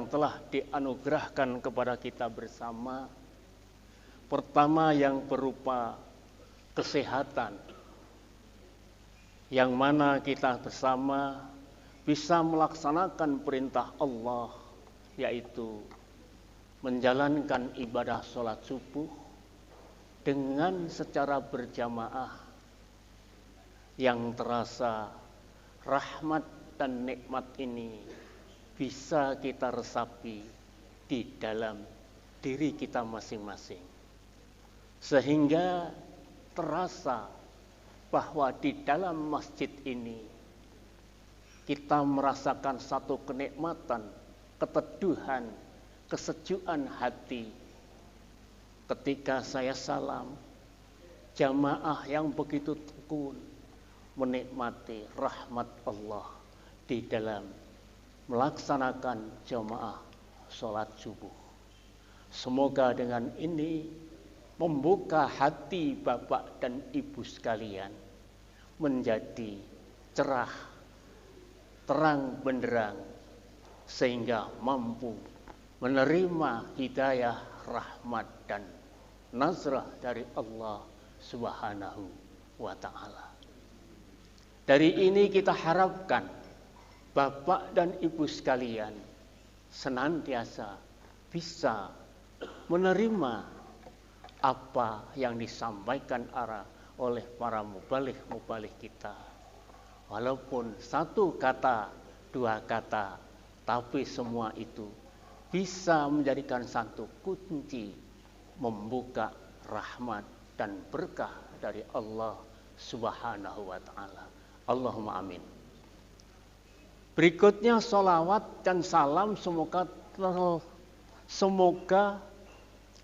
yang telah dianugerahkan kepada kita bersama. Pertama yang berupa kesehatan, yang mana kita bersama bisa melaksanakan perintah Allah, yaitu menjalankan ibadah sholat subuh dengan secara berjamaah, yang terasa rahmat dan nikmat ini bisa kita resapi di dalam diri kita masing-masing, sehingga terasa bahwa di dalam masjid ini kita merasakan satu kenikmatan, keteduhan, kesejukan hati ketika saya salam jamaah yang begitu tekun menikmati rahmat Allah di dalam melaksanakan jamaah sholat subuh. Semoga dengan ini membuka hati Bapak dan Ibu sekalian menjadi cerah, terang benderang, sehingga mampu menerima hidayah, rahmat dan nazrah dari Allah Subhanahu wa ta'ala. Dari ini kita harapkan Bapak dan Ibu sekalian senantiasa bisa menerima apa yang disampaikan oleh para mubaligh kita. Walaupun satu kata, dua kata, tapi semua itu bisa menjadikan satu kunci membuka rahmat dan berkah dari Allah Subhanahu wa ta'ala. Allahumma amin. Berikutnya sholawat dan salam semoga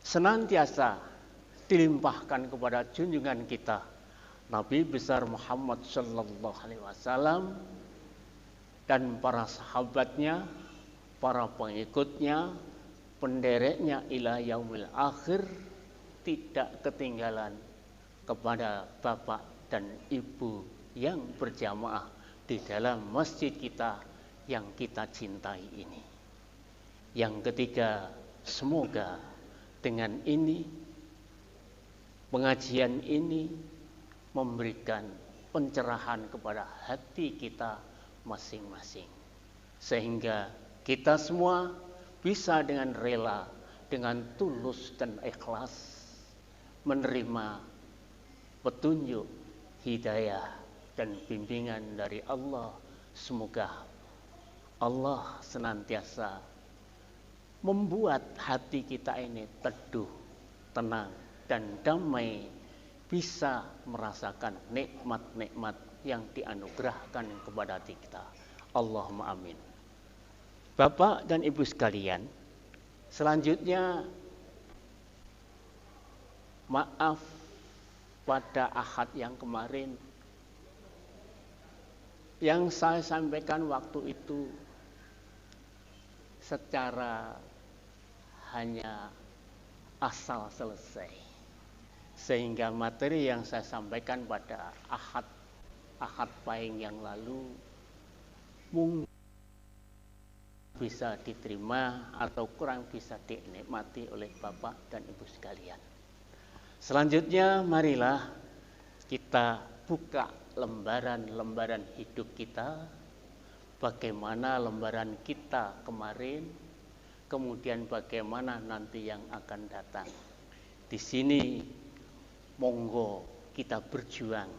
senantiasa dilimpahkan kepada junjungan kita Nabi besar Muhammad sallallahu alaihi wasallam dan para sahabatnya, para pengikutnya, pendereknya ila yaumil akhir, tidak ketinggalan kepada Bapak dan Ibu yang berjamaah di dalam masjid kita yang kita cintai ini. Yang ketiga, semoga dengan ini pengajian ini memberikan pencerahan kepada hati kita masing-masing, sehingga kita semua bisa dengan rela, dengan tulus dan ikhlas menerima petunjuk, hidayah dan bimbingan dari Allah. Semoga Allah senantiasa membuat hati kita ini teduh, tenang dan damai, bisa merasakan nikmat-nikmat yang dianugerahkan kepada hati kita. Allahumma amin. Bapak dan Ibu sekalian, selanjutnya maaf pada Ahad yang kemarin yang saya sampaikan waktu itu secara hanya asal selesai, sehingga materi yang saya sampaikan pada Ahad Pahing yang lalu mungkin bisa diterima atau kurang bisa dinikmati oleh Bapak dan Ibu sekalian. Selanjutnya marilah kita buka lembaran-lembaran hidup kita, bagaimana lembaran kita kemarin, kemudian bagaimana nanti yang akan datang. Di sini monggo kita berjuang,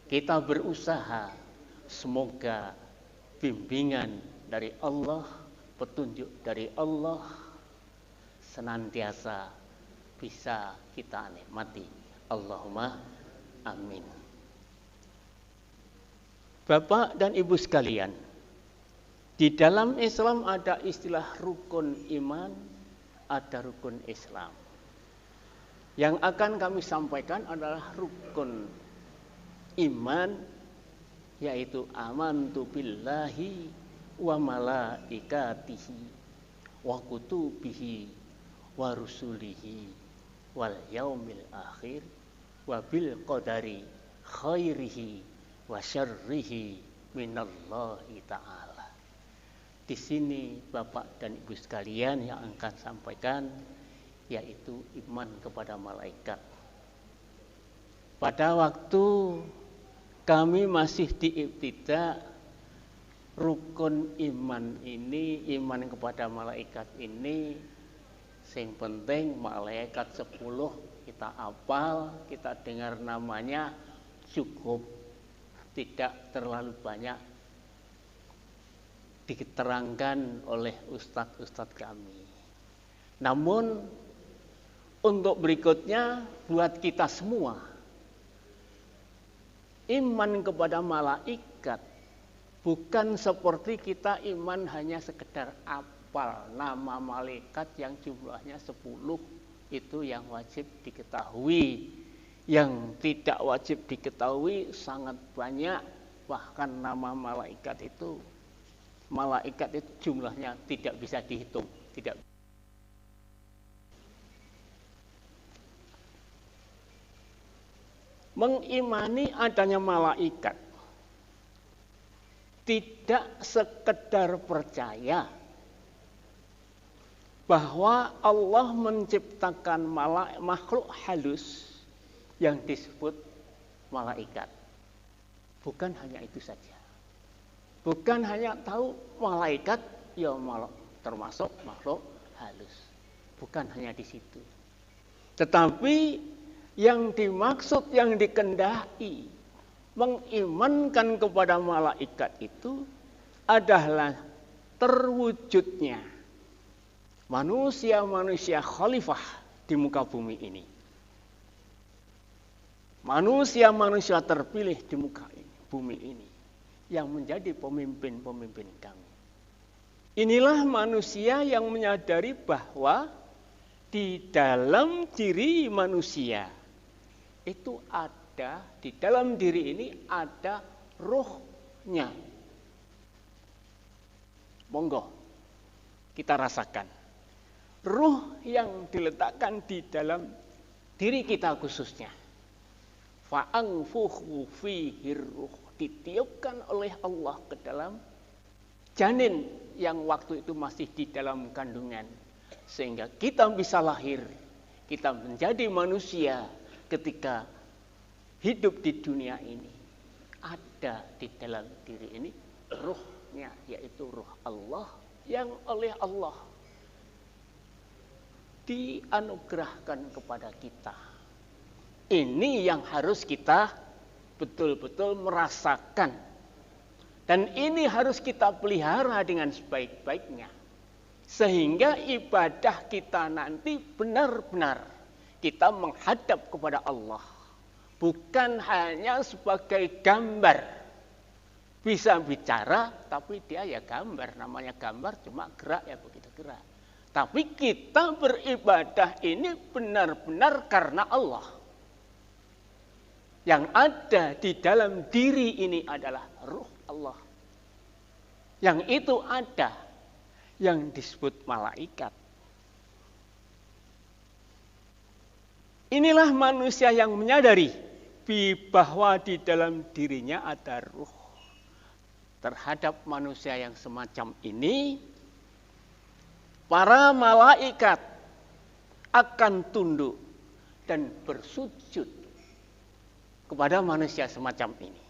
kita berusaha, semoga bimbingan dari Allah, petunjuk dari Allah senantiasa bisa kita nikmati. Allahumma amin. Bapak dan Ibu sekalian, di dalam Islam ada istilah rukun iman, ada rukun Islam. Yang akan kami sampaikan adalah rukun iman, yaitu amantu billahi wa malaikatihi wa kutubihi wa rusulihi wal yaumil akhir wa bil qadari khairihi wa syarrihi minallahi ta'ala. di sini Bapak dan Ibu sekalian yang akan sampaikan, yaitu iman kepada malaikat. Pada waktu kami masih di ibtidah, rukun iman ini, iman kepada malaikat ini, yang penting malaikat 10 kita hafal, kita dengar namanya cukup, tidak terlalu banyak diterangkan oleh ustadz-ustadz kami. Namun untuk berikutnya buat kita semua, iman kepada malaikat bukan seperti kita iman hanya sekedar hafal nama malaikat yang jumlahnya 10, itu yang wajib diketahui. Yang tidak wajib diketahui sangat banyak, bahkan nama malaikat itu jumlahnya tidak bisa dihitung, tidak. Mengimani adanya malaikat tidak sekedar percaya bahwa Allah menciptakan makhluk halus yang disebut malaikat. Bukan hanya itu saja. Bukan hanya tahu malaikat ya termasuk makhluk halus. Bukan hanya di situ. Tetapi yang dimaksud, yang dikehendaki mengimankan kepada malaikat itu adalah terwujudnya manusia-manusia khalifah di muka bumi ini. Manusia-manusia terpilih di muka bumi ini yang menjadi pemimpin-pemimpin kami. Inilah manusia yang menyadari bahwa di dalam diri manusia itu ada, di dalam diri ini ada ruhnya. Monggo kita rasakan. Ruh yang diletakkan di dalam diri kita khususnya. Fa'anfuhu fihir ruh, ditiupkan oleh Allah ke dalam janin yang waktu itu masih di dalam kandungan, sehingga kita bisa lahir, kita menjadi manusia. Ketika hidup di dunia ini, ada di dalam diri ini ruhnya, yaitu ruh Allah yang oleh Allah dianugerahkan kepada kita. Ini yang harus kita betul-betul merasakan. Dan ini harus kita pelihara dengan sebaik-baiknya. Sehingga ibadah kita nanti benar-benar kita menghadap kepada Allah. Bukan hanya sebagai gambar. Bisa bicara, tapi dia ya gambar. Namanya gambar cuma gerak ya begitu gerak. Tapi kita beribadah ini benar-benar karena Allah. Yang ada di dalam diri ini adalah ruh Allah. Yang itu ada yang disebut malaikat. Inilah manusia yang menyadari bahwa di dalam dirinya ada ruh. Terhadap manusia yang semacam ini, para malaikat akan tunduk dan bersujud kepada manusia semacam ini.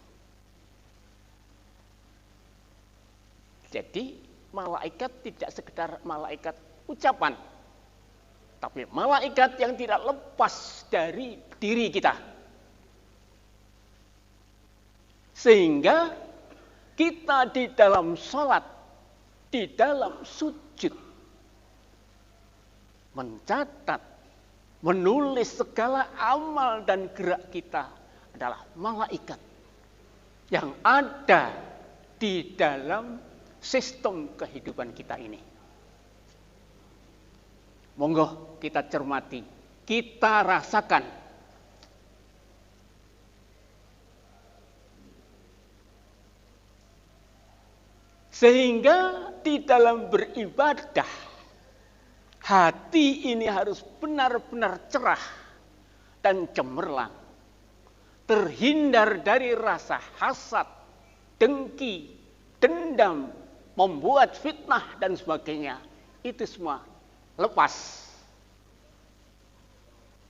Jadi malaikat tidak sekedar malaikat ucapan, tapi malaikat yang tidak lepas dari diri kita. Sehingga kita di dalam sholat, di dalam sujud, mencatat, menulis segala amal dan gerak kita adalah malaikat yang ada di dalam sistem kehidupan kita ini. Monggo kita cermati, kita rasakan. Sehingga di dalam beribadah, hati ini harus benar-benar cerah dan cemerlang. Terhindar dari rasa hasad, dengki, dendam, membuat fitnah dan sebagainya, itu semua lepas.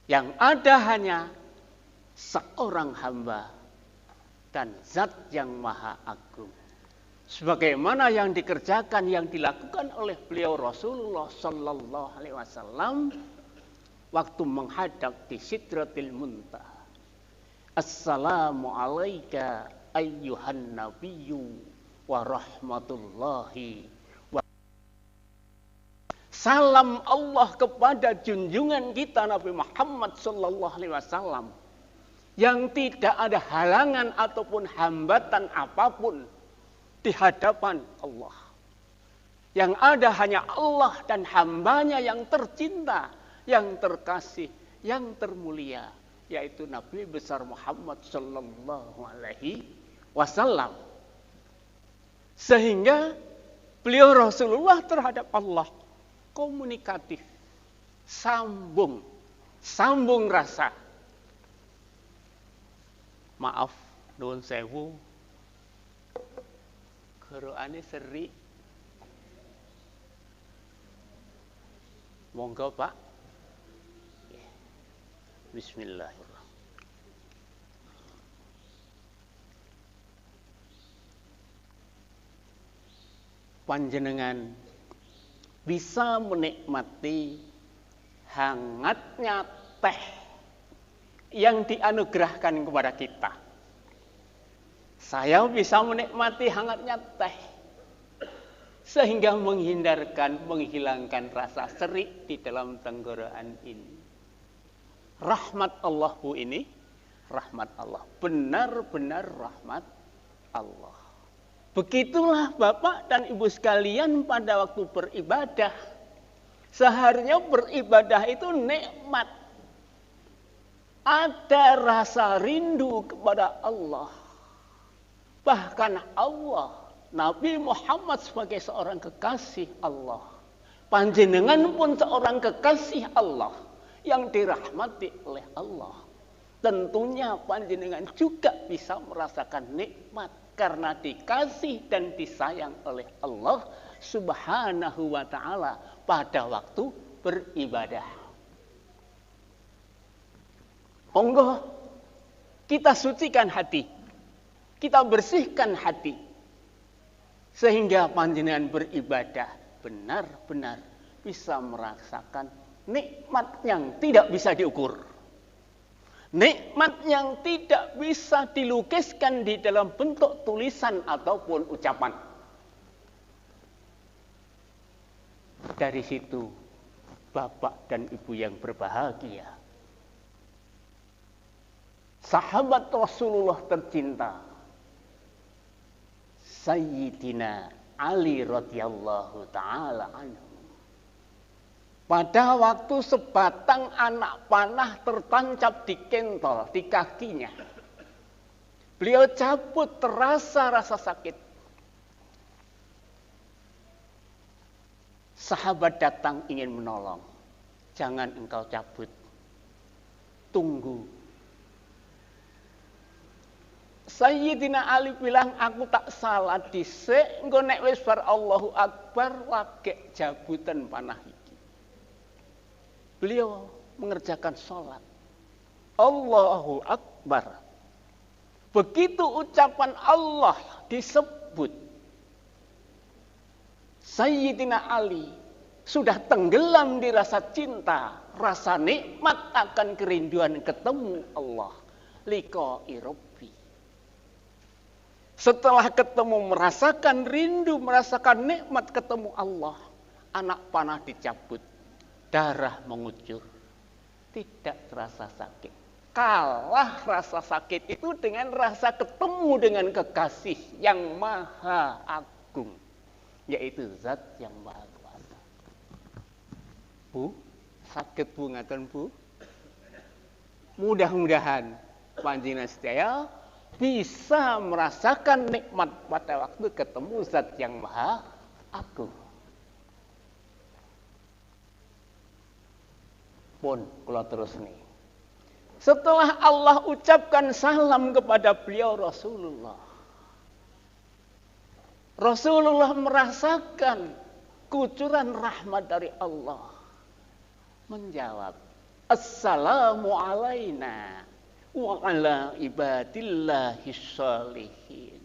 Yang ada hanya seorang hamba dan zat yang maha agung. Sebagaimana yang dikerjakan, yang dilakukan oleh beliau Rasulullah Sallallahu Alaihi Wasallam waktu menghadap di Sidratil Muntaha. Assalamu alayka ayyuhan nabiyyu wa rahmatullahi wa salam Allah kepada junjungan kita Nabi Muhammad Sallallahu Alaihi Wasallam, yang tidak ada halangan ataupun hambatan apapun di hadapan Allah. Yang ada hanya Allah dan hambanya yang tercinta, yang terkasih, yang termulia, yaitu Nabi besar Muhammad Sallallahu Alaihi Wasallam. Sehingga beliau Rasulullah terhadap Allah komunikatif, sambung rasa. Maaf, nuwun sewu, geroane seri. Monggo Pak. Bismillahirrahmanirrahim. Panjenengan bisa menikmati hangatnya teh yang dianugerahkan kepada kita. Saya bisa menikmati hangatnya teh sehingga menghilangkan rasa serik di dalam tenggorokan ini. Rahmat Allah ini, rahmat Allah, benar-benar rahmat Allah. Begitulah Bapak dan Ibu sekalian pada waktu beribadah. Seharusnya beribadah itu nikmat. Ada rasa rindu kepada Allah. Bahkan Allah, Nabi Muhammad sebagai seorang kekasih Allah. Panjenengan pun seorang kekasih Allah yang dirahmati oleh Allah. Tentunya panjenengan juga bisa merasakan nikmat karena dikasih dan disayang oleh Allah Subhanahu wa ta'ala pada waktu beribadah. Monggo kita sucikan hati, kita bersihkan hati, sehingga panjenengan beribadah benar-benar bisa merasakan nikmat yang tidak bisa diukur. Nikmat yang tidak bisa dilukiskan di dalam bentuk tulisan ataupun ucapan. Dari situ, Bapak dan Ibu yang berbahagia, sahabat Rasulullah tercinta, Sayyidina Ali radhiyallahu ta'ala anhu, pada waktu sebatang anak panah tertancap di kentol, di kakinya, beliau cabut, terasa rasa sakit. Sahabat datang ingin menolong. Jangan engkau cabut, tunggu. Sayyidina Ali bilang, aku tak salah dhisik, engko nek wis bar Allahu Akbar lagek jabutan panah iki. Beliau mengerjakan sholat. Allahu Akbar. Begitu ucapan Allah disebut, Sayyidina Ali sudah tenggelam di rasa cinta, rasa nikmat akan kerinduan ketemu Allah. Liqa'i Rabbi. Setelah ketemu, merasakan rindu, merasakan nikmat ketemu Allah, anak panah dicabut. Darah mengucur, tidak terasa sakit. Kalah rasa sakit itu dengan rasa ketemu dengan kekasih yang maha agung, yaitu zat yang maha kuasa. Bu, sakit Bu ngaten Bu? Mudah-mudahan panjenengan sedaya bisa merasakan nikmat pada waktu ketemu zat yang maha agung. Pun kula terus nih. Setelah Allah ucapkan salam kepada beliau Rasulullah, Rasulullah merasakan kucuran rahmat dari Allah. Menjawab, Assalamu alaina wa ala ibadillahi sholihin.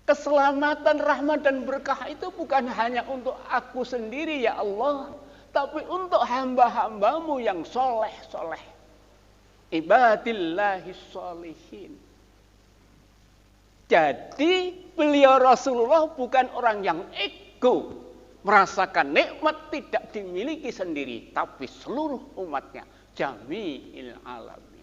Keselamatan, rahmat dan berkah itu bukan hanya untuk aku sendiri ya Allah, tapi untuk hamba-hambamu yang soleh-soleh. Ibadillahi sholihin. Jadi beliau Rasulullah bukan orang yang ego, merasakan nikmat tidak dimiliki sendiri, tapi seluruh umatnya, jami'il alamin.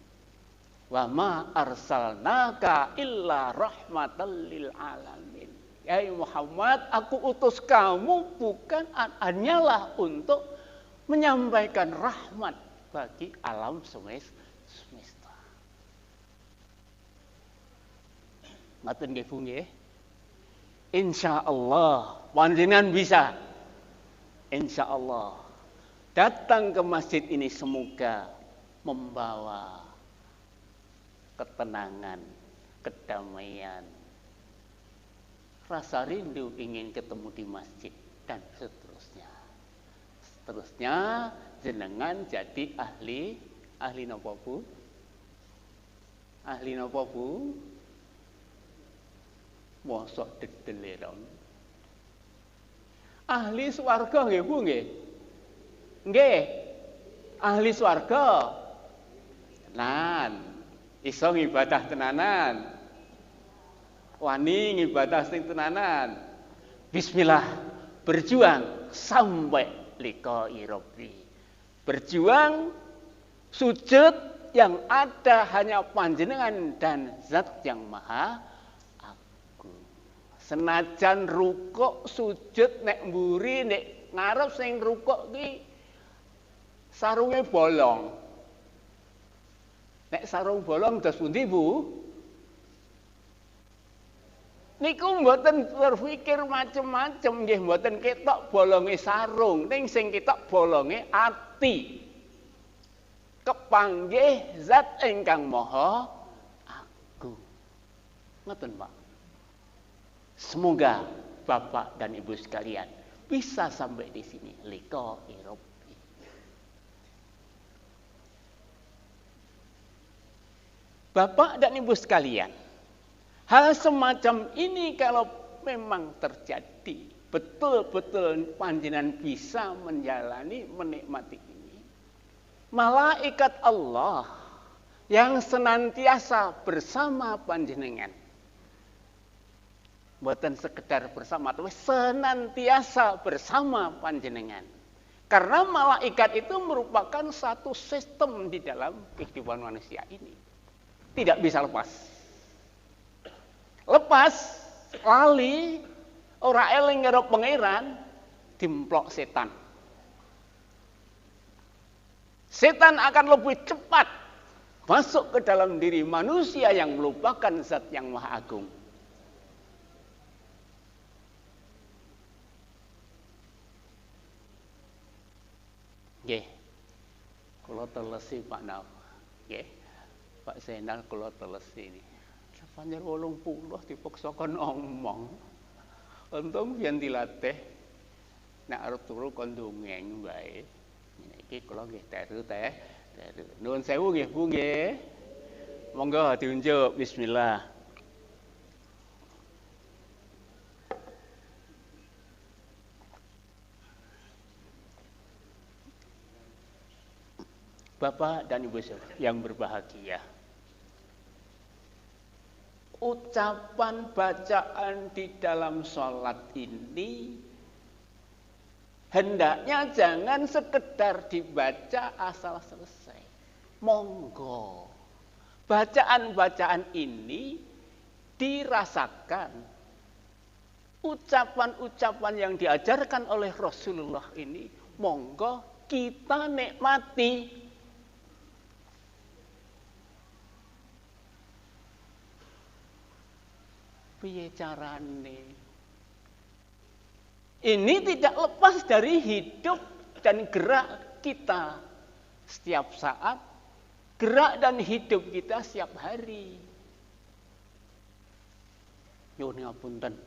Wa ma arsalnaka illa rahmatan lil alamin. Ya Muhammad, aku utus kamu bukan hanyalah untuk menyampaikan rahmat bagi alam semesta. Ngaten nggih Bu nggih. Insyaallah panjenengan bisa. Insyaallah datang ke masjid ini semoga membawa ketenangan, kedamaian, rasa rindu ingin ketemu di masjid dan seterusnya. Seterusnya jenengan jadi ahli napa Bu? Ahli napa Bu? Mosok dedeleron. Ahli swarga nggih Bu nggih? Nggih. Ahli swarga. Tenan. Iso ngibadah tenanan. Wani ngibadah sing tenanan. Bismillah, berjuang sampai liqa'i rabbi. Berjuang sujud yang ada hanya panjenengan dan zat yang maha agung. Senajan rukuk sujud nek mburi nek ngarep sing rukuk ki sarunge bolong. Nek sarung bolong dos pundi Bu? Niku mboten berpikir macem-macem nggih, mboten ketok bolonge sarung, ning sing ketok bolonge ati. Kepanggih zat ingkang maha agung. Ngoten Pak. Semoga Bapak dan Ibu sekalian bisa sampai di sini. Liqa'i rabbi. Bapak dan Ibu sekalian, hal semacam ini kalau memang terjadi, betul-betul panjenengan bisa menjalani, menikmati ini. Malaikat Allah yang senantiasa bersama panjenengan. Bukan sekedar bersama, tapi senantiasa bersama panjenengan. Karena malaikat itu merupakan satu sistem di dalam kehidupan manusia ini. Tidak bisa lepas. Lepas, lali, ora eling karo pangeran, dimplok setan. Setan akan lebih cepat masuk ke dalam diri manusia yang melupakan zat yang maha agung. Nggih. Kula telesi Pak Naf. Nggih. Pak Zainal kula telesi ini. Sapanjer 80 dipaksa kon ngomong. Untung biyen dilatih nek arep turu kon ndongeng wae. Niki kula nggih teru. Nuwun sewu nggih Bu nggih. Monggo diunjuk bismillah. Bapak dan Ibu yang berbahagia. Ucapan bacaan di dalam sholat ini hendaknya jangan sekedar dibaca asal selesai. Monggo bacaan-bacaan ini dirasakan. Ucapan-ucapan yang diajarkan oleh Rasulullah ini monggo kita nikmati. Piye carane? Ini tidak lepas dari hidup dan gerak kita setiap saat, gerak dan hidup kita setiap hari. Nyuwun ngapunten.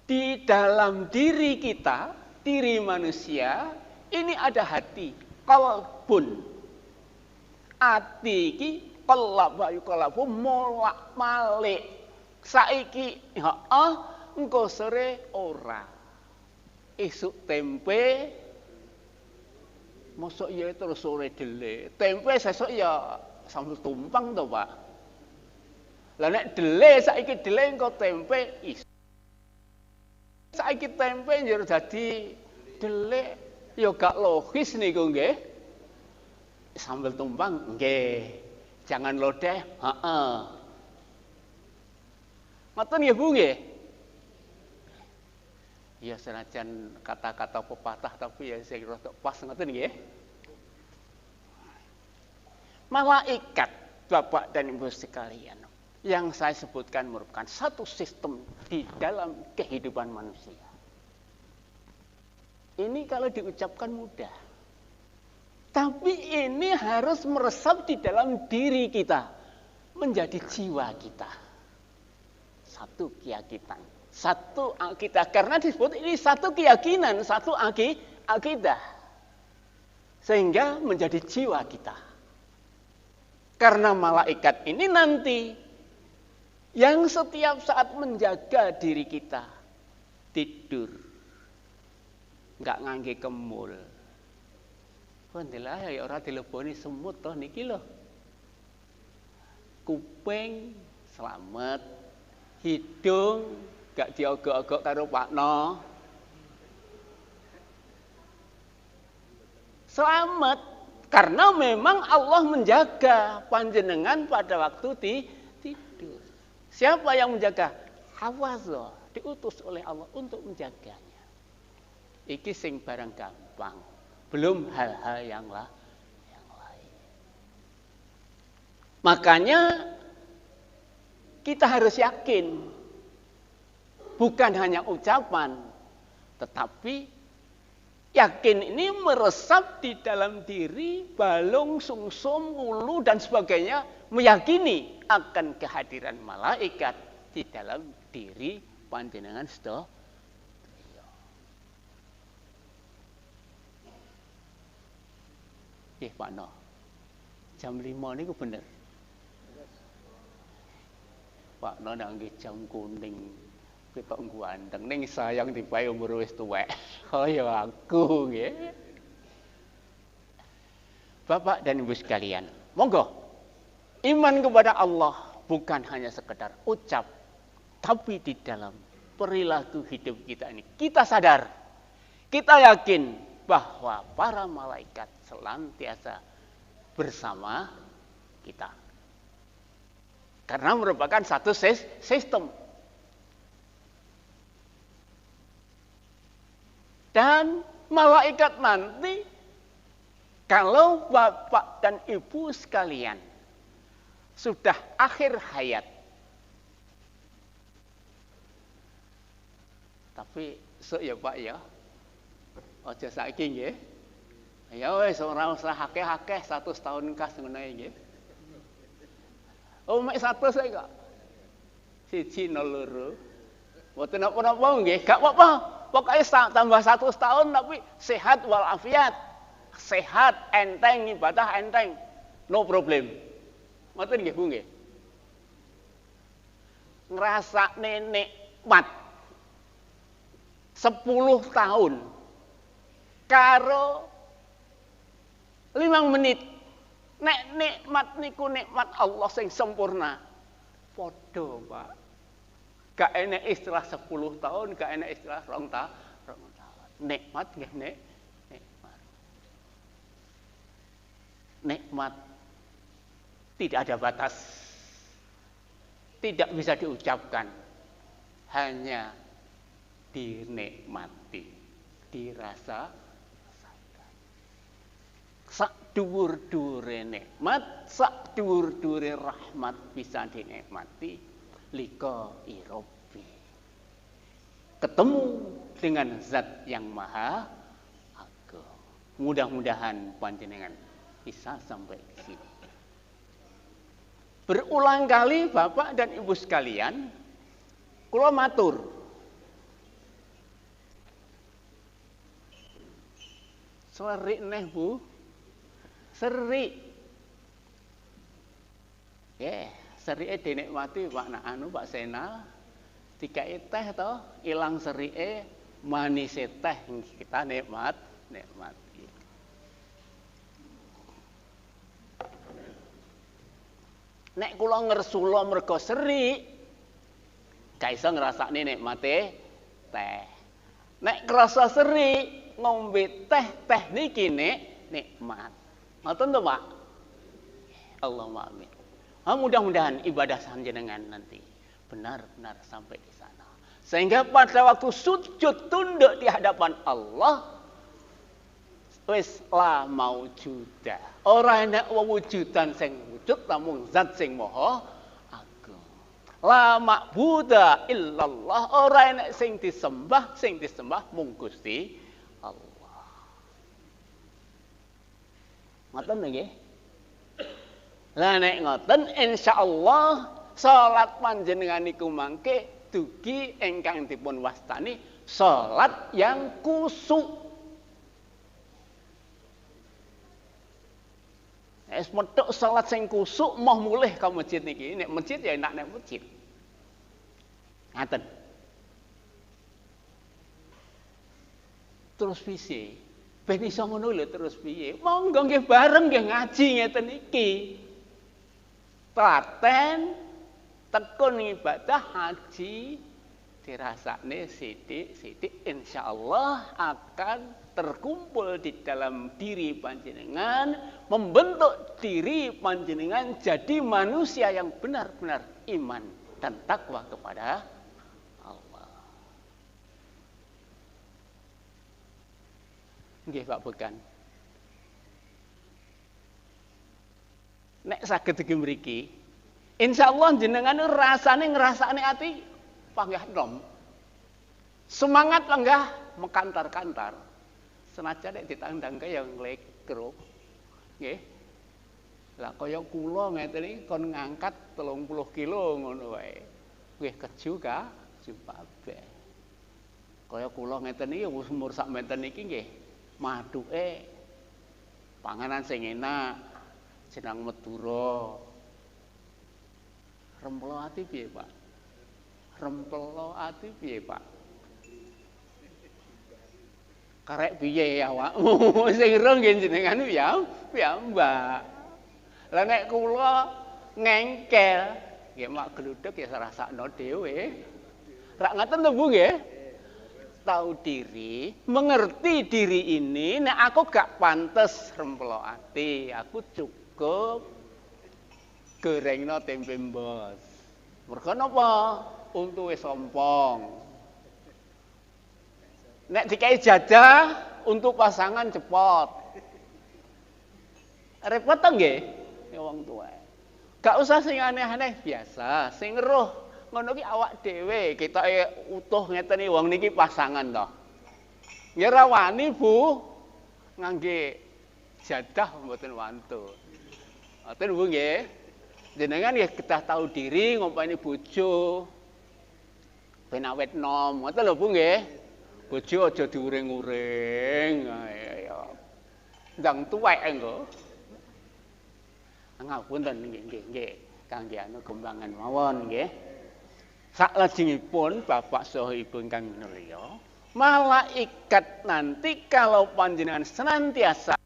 Di dalam diri kita, diri manusia, ini ada hati, qalbun. Ati iki qalabu molak-malik. Saiki heeh, engko sore ora. Esuk tempe mosok ya terus sore dele. Tempe sesuk ya sambel tumpang to, Pak. Lah nek dele saiki dele engko tempe saiki tempe njur dadi delik ya gak logis niku nggih. Sambel tumpang nggih. Jangan lodeh, heeh. Ngoten nggih Bu nggih. Ya senajan kata-kata pepatah tapi ya saya kira pas ngoten nggih. Malaikat Bapak dan Ibu sekalian, yang saya sebutkan merupakan satu sistem di dalam kehidupan manusia. Ini kalau diucapkan mudah. Tapi ini harus meresap di dalam diri kita. Menjadi jiwa kita. Satu keyakinan. Satu akidah. Karena disebut ini satu keyakinan. Satu akidah. Sehingga menjadi jiwa kita. Karena malaikat ini nanti yang setiap saat menjaga diri kita. Tidur. Enggak ngangge kemul. Alhamdulillah ya ora dileboni semut toh niki lho. Kuping selamat, hidung gak diogok-ogok karo Pakno. Selamat karena memang Allah menjaga panjenengan pada waktu tidur. Siapa yang menjaga? Hafazah, diutus oleh Allah untuk menjaganya. Iki sing barang gampang. Belum hal-hal yang lain. Makanya kita harus yakin. Bukan hanya ucapan. Tetapi yakin ini meresap di dalam diri, balung, sungsum, ulu dan sebagainya. Meyakini akan kehadiran malaikat di dalam diri panjenengan sedaya. Pak No, jam 5 niku bener. Pak No nangge jam kuning ketok ganteng ning sayang dipae umur wis tuwek. Kaya aku nggih. Bapak dan Ibu sekalian, monggo iman kepada Allah bukan hanya sekedar ucap, tapi di dalam perilaku hidup kita ini kita sadar, kita yakin bahwa para malaikat senantiasa bersama kita. Karena merupakan satu sistem. Dan malaikat nanti, kalau Bapak dan Ibu sekalian sudah akhir hayat. Tapi ya Pak ya, aja saiki nggih. Ya wis ora usah akeh-akeh 100 tahun kas ngono nggih. Oh mek 100 sae kok. 102. Mboten napa-napa nggih, gak apa-apa. Pokoke tambah 100 tahun tapi sehat walafiat. Sehat, enteng, ibadah enteng. No problem. Ngoten nggih Bu nggih. Ngrasakne nikmat 10 tahun karo 5 menit. Nek nikmat niku nikmat Allah sing sempurna. Padha, Pak. Gak enek istilah 10 tahun, gak enek istilah 2 tahun. Nikmat nggih nikmat. Nikmat tidak ada batas. Tidak bisa diucapkan. Hanya dinikmati, dirasa sak dhuwur-dhuwure nikmat, sak dhuwur-dhuwure rahmat bisa dinikmati lika irobi. Ketemu dengan zat yang maha agung. Mudah-mudahan panjenengan bisa sampai di sini. Berulang kali Bapak dan Ibu sekalian, kula matur Serik neh, Bu. Serik. Nggih, serike dinikmati Pak Sena. Dikai teh to, ilang serike, manise teh kita nikmati. Nek kula ngersula mergo serik, gak iso ngrasakne nikmate teh. Nek krasa serik, ngombe teh niki nikmat. Ngoten to, Pak? Allahumma amin. Mudah-mudahan ibadah panjenengan nanti benar-benar sampai di sana. Sehingga pada waktu sujud tunduk di hadapan Allah, wis la maujuda. Ora enak wujudan sing wujud namung zat sing maha agung. La ma'buda illallah. Ora enak sing disembah mung Gusti Allah. Ngoten nggih? Lah nek ngoten insyaallah salat panjenengan niku mangke dugi ingkang dipun wastani salat yang kusuk. Es metuk salat sing kusuk moh mulih ka masjid niki. Nek masjid ya enak nek masjid. Ngaten. Terus piye? Ben iso ngono lho terus piye? Monggo nggih bareng nggih ngaji ngeten iki. Telaten tekun ibadah haji dirasakne sithik-sithik insyaallah akan terkumpul di dalam diri panjenengan, membentuk diri panjenengan jadi manusia yang benar-benar iman dan takwa kepada Allah. Nggih Pak Bekan. Nek saged iki mriki, insyaallah jenengan rasane ngrasakne ati panggah nom. Semangat panggah mekantar-kantar. Senajan nek ditandang kaya nglekruk. Nggih. Lah kaya kula ngeten iki kon ngangkat 30 kilo ngono wae. Nggih keju ka kabeh. Kaya kula ngeten iki wis umur sak menten iki nggih mathuke panganan sing enak. Jenang Madura. Rempelo ati piye, Pak? Rempelo ati piye, Pak? Karek piye awakmu? Sing ro nggih jenengan ya, Mbak. Lah nek kula ngengkel, nggih mak gluduk ya rasakno dhewe. Rak ngaten to, Bu nggih? Tahu diri, mengerti diri ini, nek aku gak pantes rempelo ati, aku cukup gorengno tempe mbos. Mergo napa? Untu wis sompong. Nek dikai jajah untuk pasangan cepot. Repot to nggih wong tuwa. Gak usah sing aneh-aneh, biasa, sing roh ngono ki awak dhewe, ketoke utuh ngeten iki wong niki pasangan to. Nggih ra wani, Bu. Ngangge jadah mboten wantu. Ngoten Bu nggih. Jenengan ya kedah tahu diri ngompeni bojo. Ben awet nom, ngoten lho Bu nggih. Bojo aja diuring-uring. Ya. Ndang tuwek engko. Ngapunten nggih. Kangge anu kembangan mawon nggih. Saklajengipun Bapak saha Ibu ingkang minulya, malaikat nanti kalau panjenengan senantiasa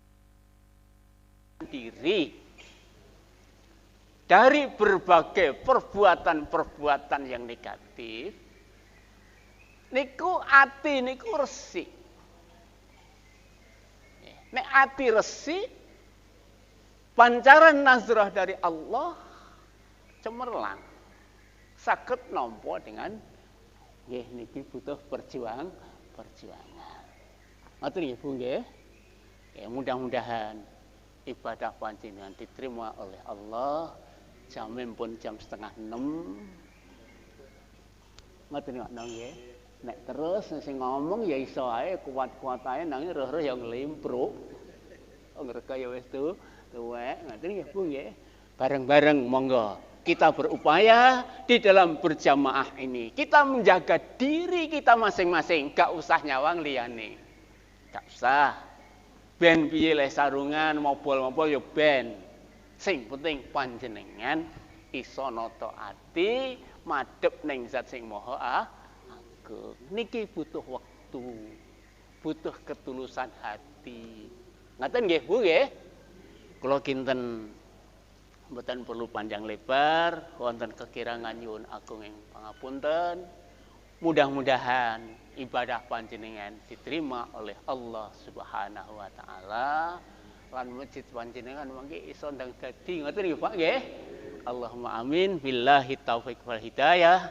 diri dari berbagai perbuatan-perbuatan yang negatif, niku ati niku resik. Nek ati resik, pancaran nazrah dari Allah cemerlang. Saged nampa dengan nggih niki butuh perjuangan. Ngoten nggih Bu nggih. Ya mudah-mudahan ibadah panjenengan diterima oleh Allah. Jamnya pun jam 5:30. Ngoten nggih. Nek terus sing ngomong ya iso ae kuat-kuat ae nanging roh-roh yang nglimpruk. Ngreka ya wis tuwek. Ngoten nggih Bu nggih. Bareng-bareng monggo kita berupaya di dalam berjamaah ini. Kita menjaga diri kita masing-masing. Gak usah nyawang liyane. Gak usah. Ben piye le sarungan mobol-mobol ya ben. Sing penting panjenengan iso nata ati madhep ning zat sing maha agung. Niki butuh waktu, butuh ketulusan hati. Ngaten nggih Bu nggih? Kula kinten mboten perlu panjang lebar, wonten kekirangan nyuwun agung ing pangapunten. Mudah-mudahan ibadah panjenengan diterima oleh Allah Subhanahu wa taala. Lan masjid panjenengan mangke iso ndang dadi ngoten nggih Pak nggih. Allahumma amin billahi taufik wal hidayah.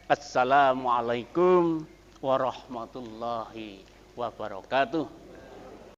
Assalamualaikum warahmatullahi wabarakatuh.